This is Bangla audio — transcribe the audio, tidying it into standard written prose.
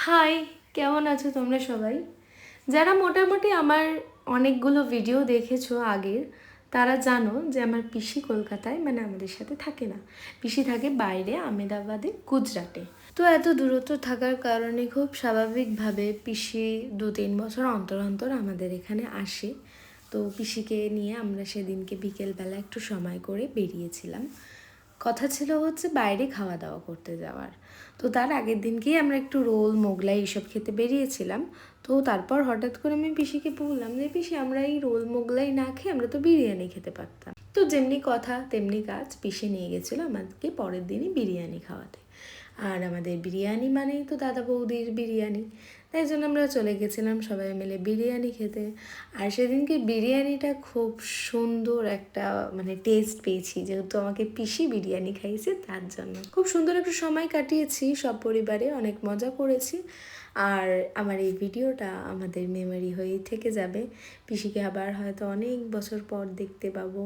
হাই, কেমন আছো তোমরা সবাই? যারা মোটামুটি আমার অনেকগুলো ভিডিও দেখেছো আগের, তারা জানো যে আমার পিসি কলকাতায় মানে আমাদের সাথে থাকে না। পিসি থাকে বাইরে, আমেদাবাদে, গুজরাটে। তো এত দূরত্ব থাকার কারণে খুব স্বাভাবিকভাবে পিসি 2-3 বছর অন্তর অন্তর আমাদের এখানে আসে। তো পিসিকে নিয়ে আমরা সেদিনকে বিকেলবেলা একটু সময় করে বেরিয়েছিলাম। কথা ছিল হচ্ছে বাইরে খাওয়া দাওয়া করতে যাওয়ার। তো তার আগের দিনকেই আমরা একটু রোল মোগলাই এইসব খেতে বেরিয়েছিলাম। তো তারপর হঠাৎ করে আমি পিসিকে বললাম যে পিসি আমরা এই রোল মোগলাই না খেয়ে আমরা তো বিরিয়ানি খেতে পারতাম। তো যেমনি কথা তেমনি কাজ, পিসি নিয়ে গেছিলো আমাদেরকে পরের দিনই বিরিয়ানি খাওয়াতে। আর আমাদের বিরিয়ানি মানেই তো দাদা বৌদির বিরিয়ানি, তাই জন্য আমরা চলে গেছিলাম সবাই মিলে বিরিয়ানি খেতে। আর সেদিনকে বিরিয়ানিটা খুব সুন্দর একটা মানে টেস্ট পেয়েছি, যেহেতু আমাকে পিসি বিরিয়ানি খাইয়েছে তার জন্য। খুব সুন্দর একটা সময় কাটিয়েছি সব পরিবারে, অনেক মজা করেছি। আর আমার এই ভিডিওটা আমাদের মেমোরি হয়েই থেকে যাবে। পিসিকে আবার হয়তো অনেক বছর পর দেখতে পাবো।